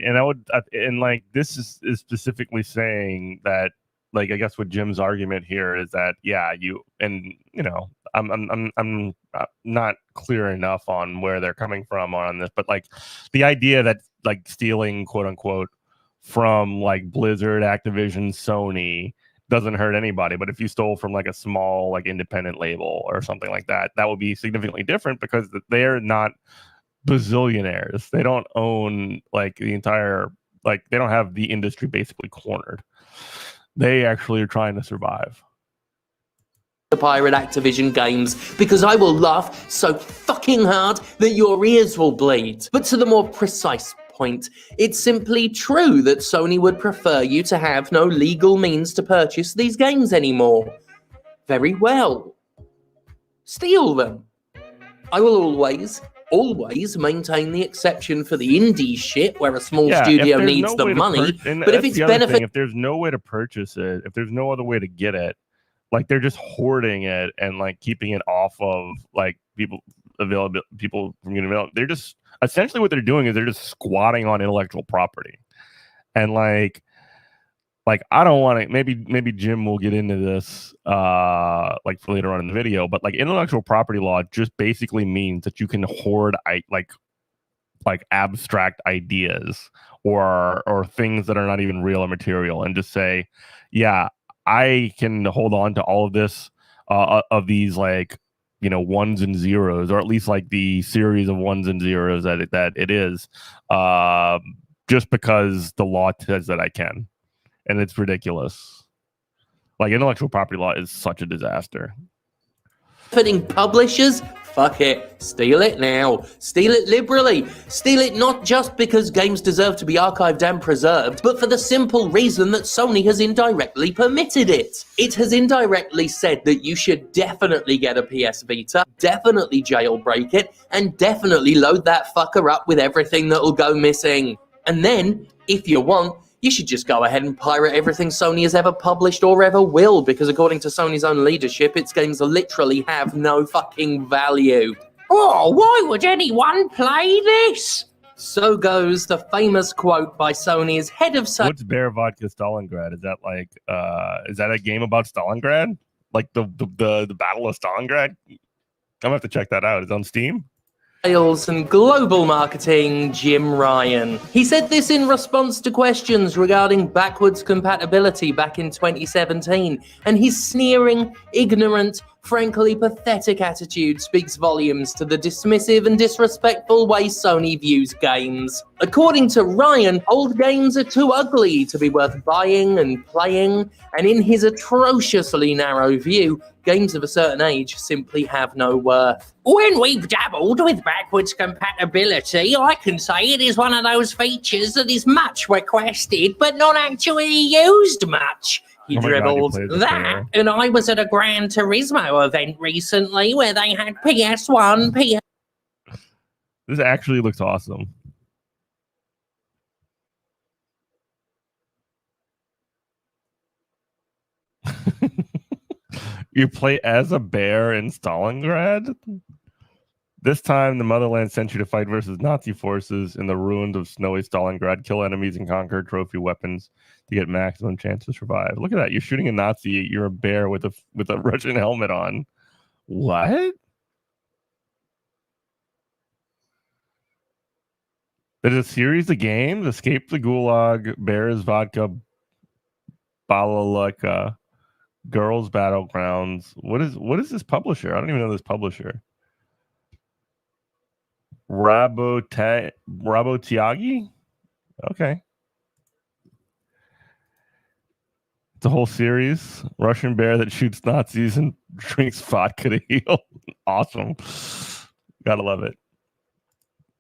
and like this is specifically saying that, like, I guess what Jim's argument here is that, yeah, I'm not clear enough on where they're coming from on this, but like the idea that like stealing, quote unquote, from like Blizzard, Activision, Sony doesn't hurt anybody. But if you stole from like a small like independent label or something like that, that would be significantly different because they're not bazillionaires. They don't own like the entire, like they don't have the industry basically cornered. They actually are trying to survive. The pirate Activision games, because I will laugh so fucking hard that your ears will bleed. But to the more precise point, it's simply true that Sony would prefer you to have no legal means to purchase these games anymore. Very well. Steal them. I will always maintain the exception for the indie shit where a small studio needs the money. But if it's benefit, if there's no way to purchase it, if there's no other way to get it, like they're just hoarding it and like keeping it off of like people from getting available. They're just essentially what they're doing is they're just squatting on intellectual property. And like I don't want to, maybe Jim will get into this like for later on in the video, but like intellectual property law just basically means that you can hoard like abstract ideas or things that are not even real or material and just say, yeah, I can hold on to all of this of these like, you know, ones and zeros, or at least like the series of ones and zeros that it is, just because the law says that I can. And it's ridiculous. Like intellectual property law is such a disaster. benefiting publishers? Fuck it. Steal it now. Steal it liberally. Steal it not just because games deserve to be archived and preserved, but for the simple reason that Sony has indirectly permitted it. It has indirectly said that you should definitely get a PS Vita, definitely jailbreak it, and definitely load that fucker up with everything that'll go missing. And then, if you want, you should just go ahead and pirate everything Sony has ever published or ever will, because according to Sony's own leadership, its games literally have no fucking value. Oh, why would anyone play this? So goes the famous quote by Sony's head of sales. What's Bear Vodka Stalingrad? Is that like is that a game about Stalingrad? Like the Battle of Stalingrad? I'm gonna have to check that out. It's on Steam. Sales and global marketing, Jim Ryan. He said this in response to questions regarding backwards compatibility back in 2017, and his sneering, ignorant, frankly pathetic attitude speaks volumes to the dismissive and disrespectful way Sony views games. According to Ryan, old games are too ugly to be worth buying and playing, and in his atrociously narrow view, games of a certain age simply have no worth. When we've dabbled with backwards compatibility, I can say it is one of those features that is much requested but not actually used much. He dribbled that, and I was at a Gran Turismo event recently where they had PS1, PS... This actually looks awesome. You play as a bear in Stalingrad? This time, the motherland sent you to fight versus Nazi forces in the ruins of snowy Stalingrad, kill enemies, and conquer trophy weapons to get maximum chance to survive. Look at that. You're shooting a Nazi. You're a bear with a Russian helmet on. What? There's a series of games: Escape the Gulag, Bears Vodka, Balalika, Girls Battlegrounds. What is this publisher? I don't even know this publisher. Rabotiagi? Okay. It's a whole series. Russian bear that shoots Nazis and drinks vodka to heal. Awesome. Gotta love it.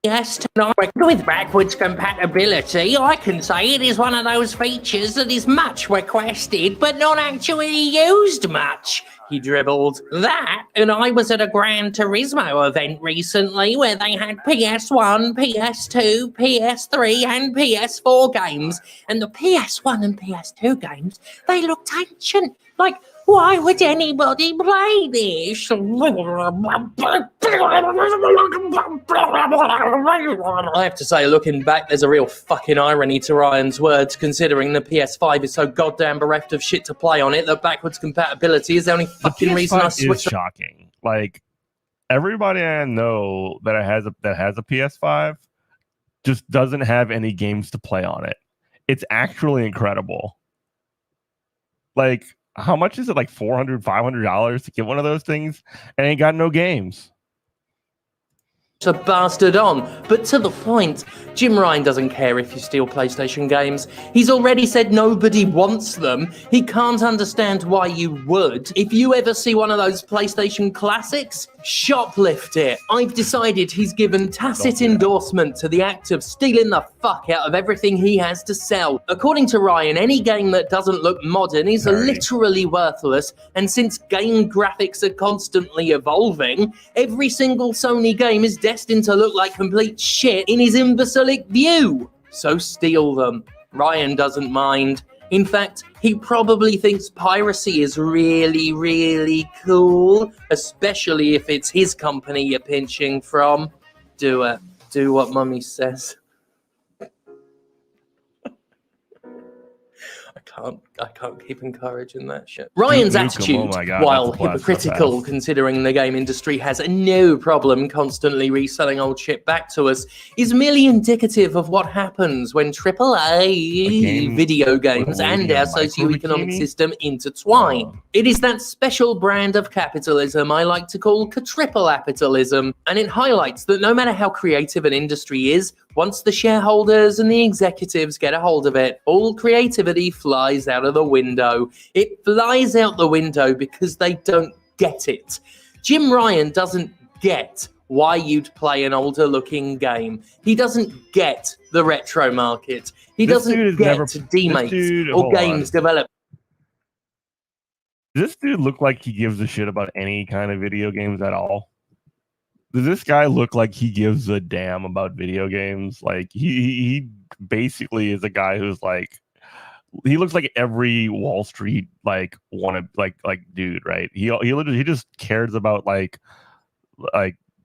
Yes, tonight with backwards compatibility, I can say it is one of those features that is much requested but not actually used much. He dribbled that, and I was at a Gran Turismo event recently where they had PS1, PS2, PS3, and PS4 games, and the PS1 and PS2 games, they looked ancient. Like, why would anybody play this? I have to say, looking back, there's a real fucking irony to Ryan's words, considering the PS5 is so goddamn bereft of shit to play on it that backwards compatibility is the only fucking reason I switched. Is shocking. Like, everybody I know that has a PS5 just doesn't have any games to play on it. It's actually incredible. Like, how much is it? Like $400, $500 to get one of those things, and ain't got no games. A bastard on, but to the point, Jim Ryan doesn't care if you steal PlayStation games. He's already said nobody wants them. He can't understand why you would. If you ever see one of those PlayStation classics, shoplift it. I've decided he's given tacit endorsement to the act of stealing the fuck out of everything he has to sell. According to Ryan, any game that doesn't look modern is literally worthless, and since game graphics are constantly evolving, every single Sony game is destined to look like complete shit in his imbecilic view. So steal them. Ryan doesn't mind. In fact, he probably thinks piracy is really, really cool, especially if it's his company you're pinching from. Do it. Do what mummy says. I can't keep encouraging that shit. Ryan's attitude, while hypocritical considering the game industry has no problem constantly reselling old shit back to us, is merely indicative of what happens when AAA video games and our socioeconomic system intertwine. It is that special brand of capitalism I like to call triple-capitalism, and it highlights that no matter how creative an industry is, once the shareholders and the executives get a hold of it, all creativity flies out of the window. It flies out the window because they don't get it. Jim Ryan doesn't get why you'd play an older looking game. He doesn't get the retro market. He doesn't get demakes or games developed. Does this dude look like he gives a shit about any kind of video games at all? Does this guy look like he gives a damn about video games? Like he basically is a guy who's like, he looks like every Wall Street like dude, right? He literally just cares about like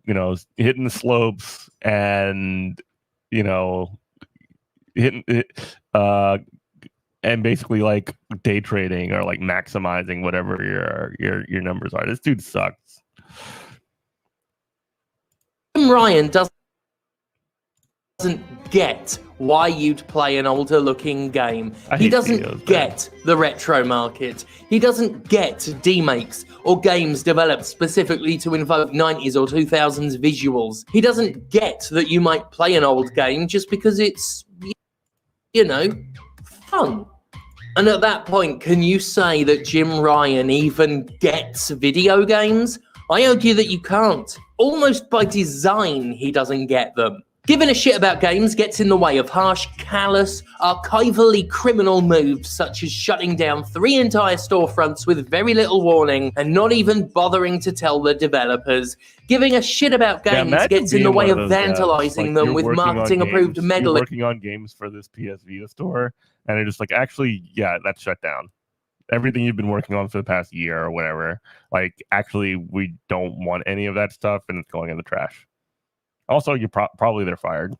you know, hitting the slopes and you know hitting and basically like day trading or like maximizing whatever your numbers are. This dude sucks. Ryan doesn't get why you'd play an older looking game. I He hate doesn't videos, get the retro market. He doesn't get demakes or games developed specifically to invoke 90s or 2000s visuals. He doesn't get that you might play an old game just because it's, you know, fun. And at that point, can you say that Jim Ryan even gets video games? I argue that you can't. Almost by design, he doesn't get them. Giving a shit about games gets in the way of harsh, callous, archivally criminal moves such as shutting down 3 entire storefronts with very little warning and not even bothering to tell the developers. Giving a shit about games gets in the way of vandalizing them with marketing-approved mega... You're working on games for this PS Vita store, and they're just like, actually, yeah, that's shut down. Everything you've been working on for the past year or whatever, like, actually, we don't want any of that stuff, and it's going in the trash. Also, you're probably they're fired.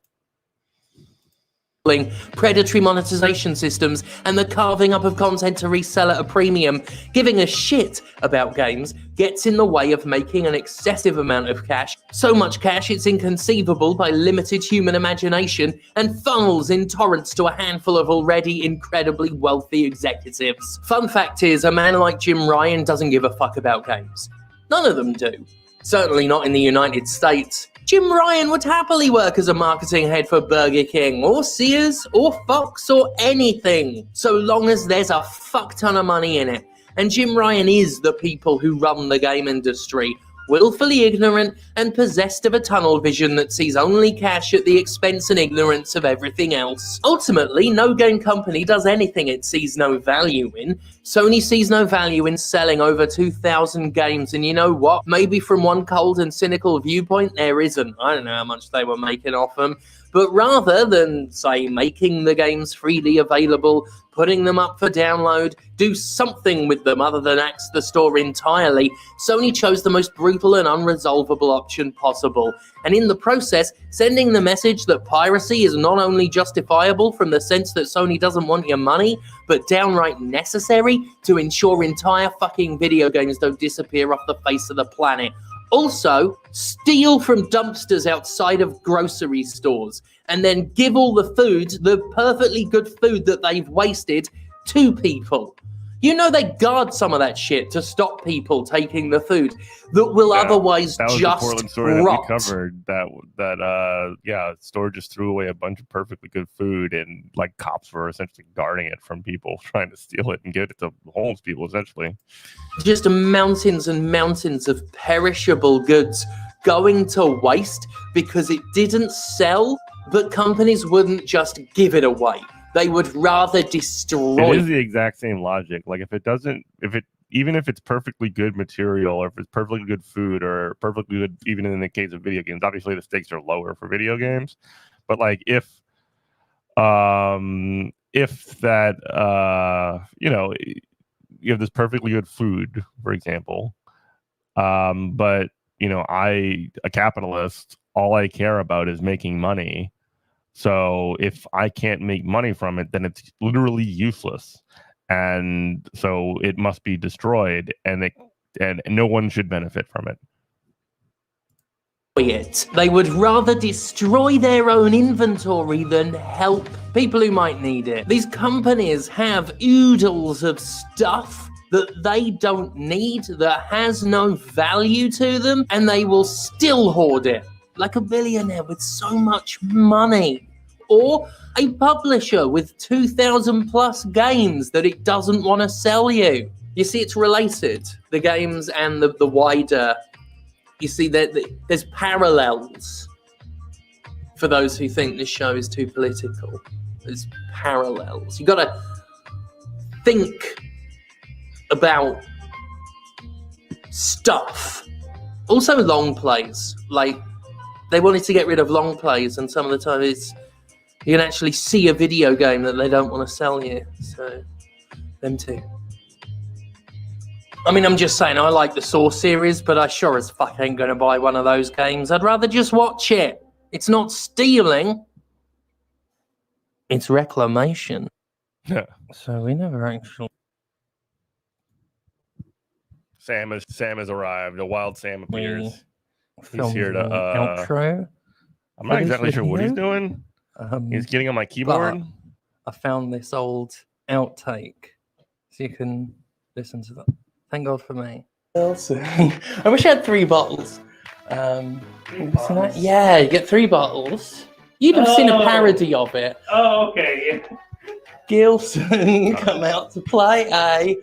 Predatory monetization systems and the carving up of content to resell at a premium. Giving a shit about games gets in the way of making an excessive amount of cash. So much cash it's inconceivable by limited human imagination and funnels in torrents to a handful of already incredibly wealthy executives. Fun fact is, a man like Jim Ryan doesn't give a fuck about games. None of them do. Certainly not in the United States. Jim Ryan would happily work as a marketing head for Burger King or Sears or Fox or anything, so long as there's a fuck ton of money in it. And Jim Ryan is the people who run the game industry, willfully ignorant and possessed of a tunnel vision that sees only cash at the expense and ignorance of everything else. Ultimately, no game company does anything it sees no value in. Sony sees no value in selling over 2,000 games, and you know what? Maybe from one cold and cynical viewpoint, there isn't. I don't know how much they were making off them. But rather than, say, making the games freely available, putting them up for download, do something with them other than axe the store entirely, Sony chose the most brutal and unresolvable option possible. And in the process, sending the message that piracy is not only justifiable from the sense that Sony doesn't want your money, but downright necessary to ensure entire fucking video games don't disappear off the face of the planet. Also, steal from dumpsters outside of grocery stores and then give all the food, the perfectly good food that they've wasted, to people. You know they guard some of that shit to stop people taking the food that will otherwise that was just the Portland story rot. that we covered. That store just threw away a bunch of perfectly good food, and like cops were essentially guarding it from people trying to steal it and give it to homeless people, essentially. Just mountains and mountains of perishable goods going to waste because it didn't sell, but companies wouldn't just give it away. They would rather destroy it. Is the exact same logic. Like even if it's perfectly good material, or if it's perfectly good food, or perfectly good, even in the case of video games, obviously the stakes are lower for video games. But like if that you have this perfectly good food, for example, but a capitalist, all I care about is making money. So if I can't make money from it, then it's literally useless, and so it must be destroyed, and no one should benefit from it. They would rather destroy their own inventory than help people who might need it. These companies have oodles of stuff that they don't need, that has no value to them, and they will still hoard it. Like a billionaire with so much money. Or a publisher with 2,000 plus games that it doesn't want to sell you. You see, it's related. The games and the wider... You see, there's parallels. For those who think this show is too political, there's parallels. You've got to think about stuff. Also long plays. Like, they wanted to get rid of long plays, and some of the time you can actually see a video game that they don't want to sell you. So, them too. I mean, I'm just saying, I like the Saw series, but I sure as fuck ain't going to buy one of those games. I'd rather just watch it. It's not stealing. It's reclamation. Yeah. So we never actually... Sam has arrived. A wild Sam appears. He's filmed here to... the outro. I'm not exactly sure what he's doing. He's getting on my keyboard. I found this old outtake, so you can listen to that. Thank God for me. I wish I had 3 bottles. Yeah, you get 3 bottles. You'd have seen a parody of it. Oh, okay. Yeah. Gilson come out to play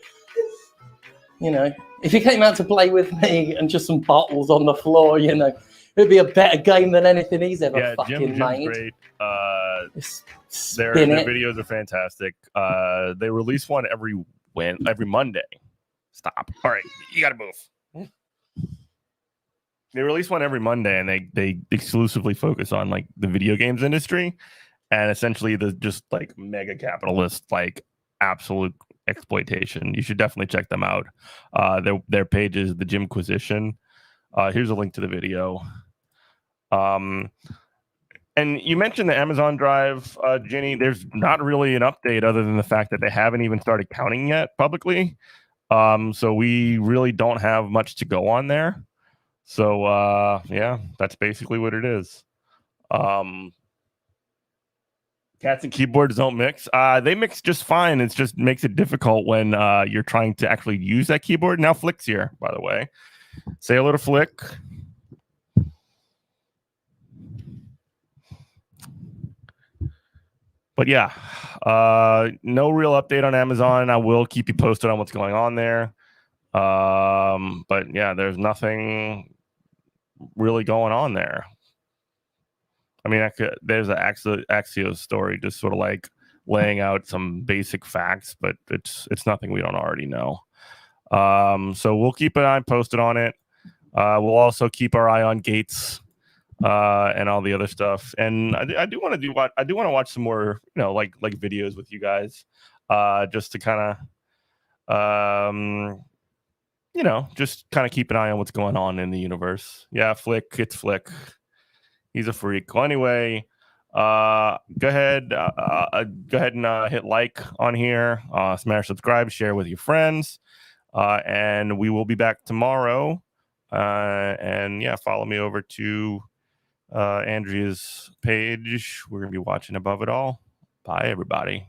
if he came out to play with me and just some bottles on the floor, it'd be a better game than anything he's ever fucking Jim's made. Great. Their videos are fantastic. They release one every Monday. Stop. All right, you gotta move. They release one every Monday, and they exclusively focus on like the video games industry, and essentially the just like mega capitalist like absolute exploitation. You should definitely check them out. Their page is the Jimquisition. Here's a link to the video. And you mentioned the Amazon Drive, Ginny. There's not really an update other than the fact that they haven't even started counting yet publicly. So we really don't have much to go on there. So yeah, that's basically what it is. Cats and keyboards don't mix. They mix just fine. It just makes it difficult when you're trying to actually use that keyboard. Now Flick's here, by the way. Say hello to Flick. But yeah, no real update on Amazon. I will keep you posted on what's going on there. But yeah, there's nothing really going on there. I mean, there's an Axios story just sort of like laying out some basic facts, but it's nothing we don't already know. So we'll keep an eye posted on it. We'll also keep our eye on Gates and all the other stuff. And I do want to watch some more, like videos with you guys, just to kind of, just kind of keep an eye on what's going on in the universe. Yeah, it's Flick. He's a freak. Well, anyway, go ahead and hit like on here, smash subscribe, share with your friends, and we will be back tomorrow. And yeah, follow me over to Andrea's page. We're gonna be watching Above It All. Bye, everybody.